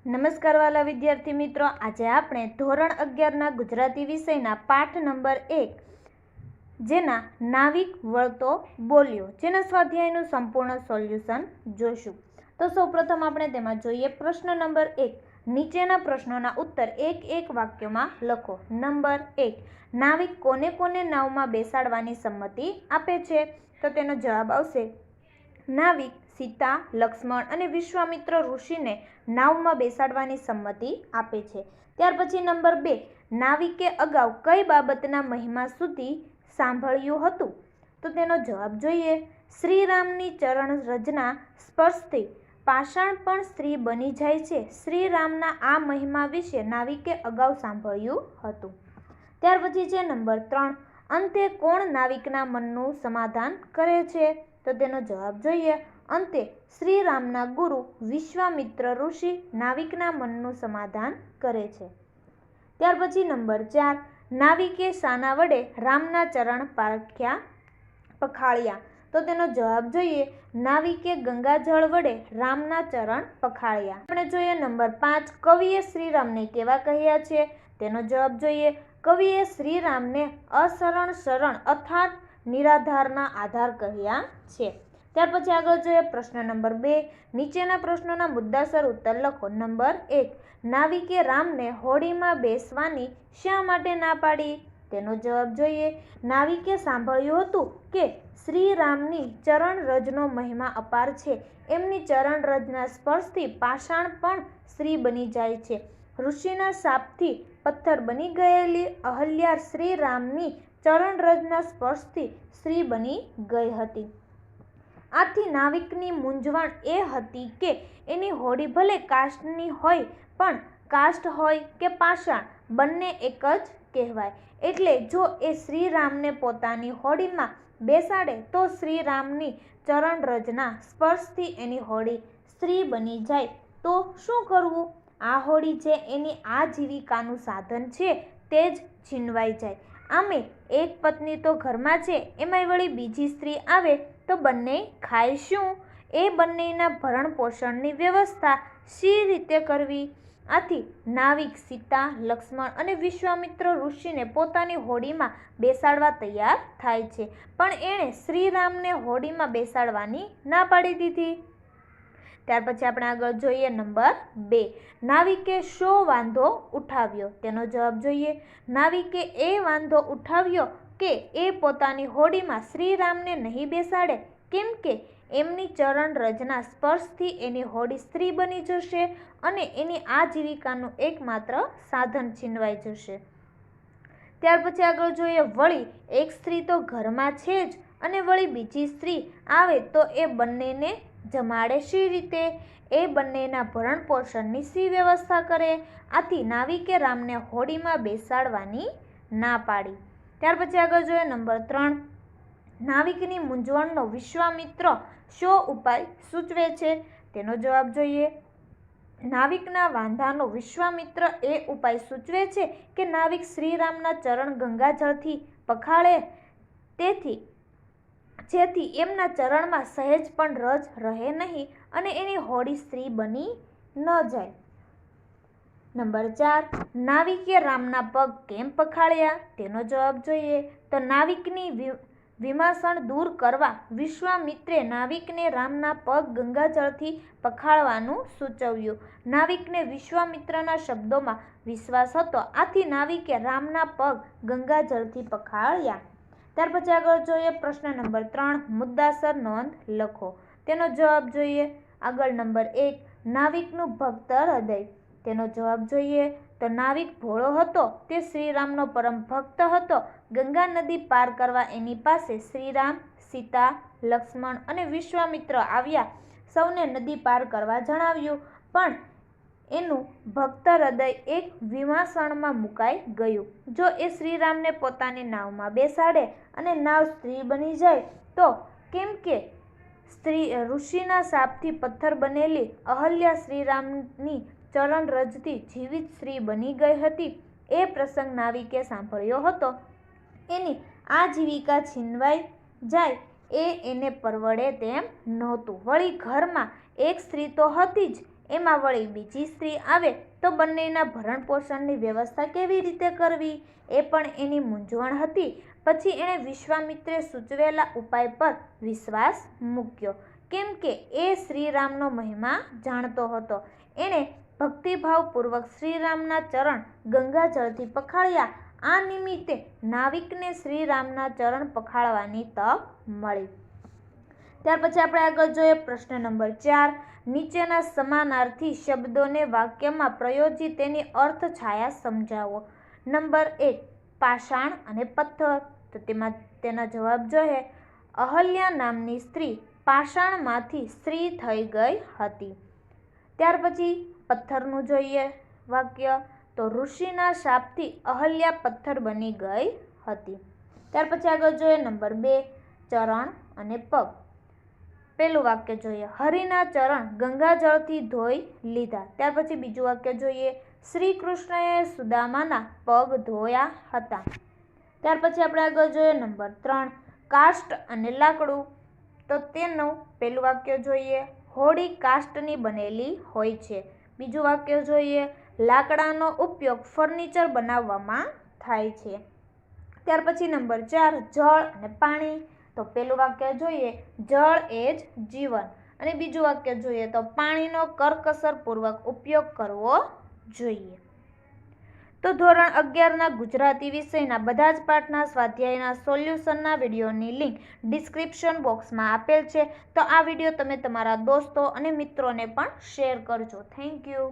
નમસ્કાર વાલા વિદ્યાર્થી મિત્રો, આજે આપણે ધોરણ 11ના ગુજરાતી વિષયના પાઠ નંબર 1 જેના નાવિક વળતો બોલ્યો જેના સ્વાધ્યાયનું સંપૂર્ણ સોલ્યુશન જોશું. તો સૌપ્રથમ આપણે તેમાં જોઈએ પ્રશ્ન નંબર 1. નીચેના પ્રશ્નોના ઉત્તર એક એક વાક્યમાં લખો. નંબર 1. નાવિક કોને કોને નાવમાં બેસાડવાની સંમતિ આપે છે? તો તેનો જવાબ આવશે નાવિક સીતા, લક્ષ્મણ અને વિશ્વામિત્ર ઋષિને નાવમાં બેસાડવાની સંમતિ આપે છે. ત્યાર પછી નંબર 2. નાવિકે અગાઉ કઈ બાબતના મહિમા સુધી સાંભળ્યું હતું? તો તેનો જવાબ જોઈએ. શ્રીરામની ચરણ રજના સ્પર્શથી પાષાણ પણ સ્ત્રી બની જાય છે. શ્રીરામના આ મહિમા વિશે નાવિકે અગાઉ સાંભળ્યું હતું. ત્યાર પછી છે નંબર 3. અંતે કોણ નાવિકના મનનું સમાધાન કરે છે? તો તેનો જવાબ જોઈએ. અંતે શ્રીરામના ગુરુ વિશ્વામિત્ર ઋષિ નાવિકના મનનું સમાધાન કરે છે. ત્યાર પછી નંબર 4. નાવિકે શાના વડે રામના ચરણ પખાળ્યા? તો તેનો જવાબ જોઈએ. નાવિકે ગંગાજળ વડે રામના ચરણ પખાળ્યા. આપણે જોઈએ નંબર 5. કવિએ શ્રીરામને કેવા કહ્યા છે? તેનો જવાબ જોઈએ. કવિએ શ્રીરામને અશરણ શરણ અર્થાત નિરાધારના આધાર કહ્યા છે. ત્યાર પછી આગળ જોઈએ પ્રશ્ન નંબર 2. નીચેના પ્રશ્નોના મુદ્દાસર ઉત્તર લખો. નંબર 1. નાવિકે રામને હોડીમાં બેસવાની શા માટે ના પાડી? તેનો જવાબ જોઈએ. નાવિકે સાંભળ્યું હતું કે શ્રીરામની ચરણ રજનો મહિમા અપાર છે. એમની ચરણ રજના સ્પર્શથી પાષાણ પણ સ્ત્રી બની જાય છે. ઋષિના શાપથી પથ્થર બની ગયેલી અહલ્યા શ્રીરામની ચરણ રજના સ્પર્શથી સ્ત્રી બની ગઈ હતી. આથી નાવિકની મૂંઝવણ એ હતી કે એની હોડી ભલે કાષ્ઠની હોય પણ કાષ્ઠ હોય કે પાષાણ બંને એક જ કહેવાય. એટલે જો એ શ્રીરામને પોતાની હોડીમાં બેસાડે તો શ્રીરામની ચરણ રજના સ્પર્શથી એની હોડી સ્ત્રી બની જાય તો શું કરવું? આ હોડી જે એની આજીવિકાનું સાધન છે તે જ છીનવાઈ જાય. આમે એક પત્ની તો ઘરમાં છે, એમાંય વળી બીજી સ્ત્રી આવે તો બંને ખાય શું? એ બંનેના ભરણ પોષણની વ્યવસ્થા શી રીતે કરવી? આથી નાવિક સીતા, લક્ષ્મણ અને વિશ્વામિત્ર ઋષિને પોતાની હોડીમાં બેસાડવા તૈયાર થાય છે, પણ એણે શ્રીરામને હોડીમાં બેસાડવાની ના પાડી દીધી. ત્યાર પછી આપણે આગળ જોઈએ નંબર 2. નાવિકે શો વાંધો ઉઠાવ્યો? તેનો જવાબ જોઈએ. નાવિકે એ વાંધો ઉઠાવ્યો કે એ પોતાની હોડીમાં શ્રીરામને નહીં બેસાડે, કેમ કે એમની ચરણ રજના સ્પર્શથી એની હોડી સ્ત્રી બની જશે અને એની આજીવિકાનું એકમાત્ર સાધન છીનવાઈ જશે. ત્યાર પછી આગળ જોઈએ. વળી એક સ્ત્રી તો ઘરમાં છે જ અને વળી બીજી સ્ત્રી આવે તો એ બંનેને જમાડે શી રીતે? એ બંનેના ભરણ પોષણની શી વ્યવસ્થા કરે? આથી નાવિકે રામને હોડીમાં બેસાડવાની ના પાડી. ત્યાર પછી આગળ જોઈએ નંબર 3. નાવિકની મૂંઝવણનો વિશ્વામિત્ર શો ઉપાય સૂચવે છે? તેનો જવાબ જોઈએ. નાવિકના વાંધાનો વિશ્વામિત્ર એ ઉપાય સૂચવે છે કે નાવિક શ્રીરામના ચરણ ગંગાજળથી પખાળે જેથી એમના ચરણમાં સહેજ પણ રજ રહે નહીં અને એની હોડી સ્ત્રી બની ન જાય. નંબર 4. નાવિકે રામના પગ કેમ પખાળ્યા? તેનો જવાબ જોઈએ. તો નાવિકની વિમાસણ દૂર કરવા વિશ્વામિત્રે નાવિકને રામના પગ ગંગાજળથી પખાળવાનું સૂચવ્યું. નાવિકને વિશ્વામિત્રના શબ્દોમાં વિશ્વાસ હતો, આથી નાવિકે રામના પગ ગંગાજળથી પખાળ્યા. ત્યાર પછી આગળ જોઈએ પ્રશ્ન નંબર 3. મુદ્દાસર નોંધ લખો. તેનો જવાબ જોઈએ. આગળ નંબર 1. નાવિકનું ભક્ત હૃદય. તેનો જવાબ જોઈએ. તો નાવિક ભોળો હતો, તે શ્રીરામનો પરમ ભક્ત હતો. ગંગા નદી પાર કરવા એની પાસે શ્રીરામ, સીતા, લક્ષ્મણ અને વિશ્વામિત્ર આવ્યા. સૌને નદી પાર કરવા જણાવ્યું, પણ એનું ભક્ત હૃદય એક વિમાસણમાં મુકાઈ ગયું. જો એ શ્રીરામને પોતાની નાવમાં બેસાડે અને નાવ સ્ત્રી બની જાય તો કેમ કે ઋષિના શાપથી પથ્થર બનેલી અહલ્યા શ્રીરામની ચરણ રજથી જીવિત સ્ત્રી બની ગઈ હતી. એ પ્રસંગ નાવિકે સાંભળ્યો હતો. એની આજીવિકા છીનવાઈ જાય એ એને પરવડે તેમ નહોતું. વળી ઘરમાં એક સ્ત્રી તો હતી જ, એમાં વળી બીજી સ્ત્રી આવે તો બંનેના ભરણ પોષણની વ્યવસ્થા કેવી રીતે કરવી એ પણ એની મૂંઝવણ હતી. પછી એણે વિશ્વામિત્રે સૂચવેલા ઉપાય પર વિશ્વાસ મૂક્યો, કેમ કે એ શ્રીરામનો મહિમા જાણતો હતો. એણે ભક્તિભાવપૂર્વક શ્રીરામના ચરણ ગંગાજળથી પખાળ્યા. આ નિમિત્તે નાવિકને શ્રીરામના ચરણ પખાળવાની તક મળી. ત્યાર પછી આપણે આગળ જોઈએ પ્રશ્ન નંબર 4. નીચેના સમાનાર્થી શબ્દોને વાક્યમાં પ્રયોજી તેની અર્થ છાયા સમજાવો. નંબર 1 પાષાણ અને પથ્થર. તો તેમાં તેના જવાબ જોઈએ. અહલ્યા નામની સ્ત્રી પાષાણમાંથી સ્ત્રી થઈ ગઈ હતી. ત્યાર પછી પથ્થરનું જોઈએ વાક્ય. તો ઋષિના શાપથી અહલ્યા પથ્થર બની ગઈ હતી. ત્યાર પછી આગળ જોઈએ નંબર 2 ચરણ અને પગ. પહેલું વાક્ય જોઈએ. હરિના ચરણ ગંગાજળથી ધોઈ લીધા. ત્યાર પછી બીજું વાક્ય જોઈએ. શ્રી કૃષ્ણએ સુદામાના પગ ધોયા હતા. ત્યાર પછી આપણે આગળ જોઈએ નંબર 3 કાષ્ટ અને લાકડું. તો તેનું પહેલું વાક્ય જોઈએ. હોડી કાષ્ટની બનેલી હોય છે. બીજું વાક્ય જોઈએ. લાકડાનો ઉપયોગ ફર્નિચર બનાવવામાં થાય છે. ત્યાર પછી નંબર 4 જળ અને પાણી. તો પહેલું વાક્ય જોઈએ. જળ એ જ જીવન. અને બીજું વાક્ય જોઈએ તો પાણીનો કરકસરપૂર્વક ઉપયોગ કરવો જોઈએ. તો ધોરણ 11ના ગુજરાતી વિષયના બધા જ પાઠના સ્વાધ્યાયના સોલ્યુશનના વિડીયોની લિંક ડિસ્ક્રિપ્શન બોક્સમાં આપેલ છે. તો આ વિડીયો તમે તમારા દોસ્તો અને મિત્રોને પણ શેર કરજો. Thank you.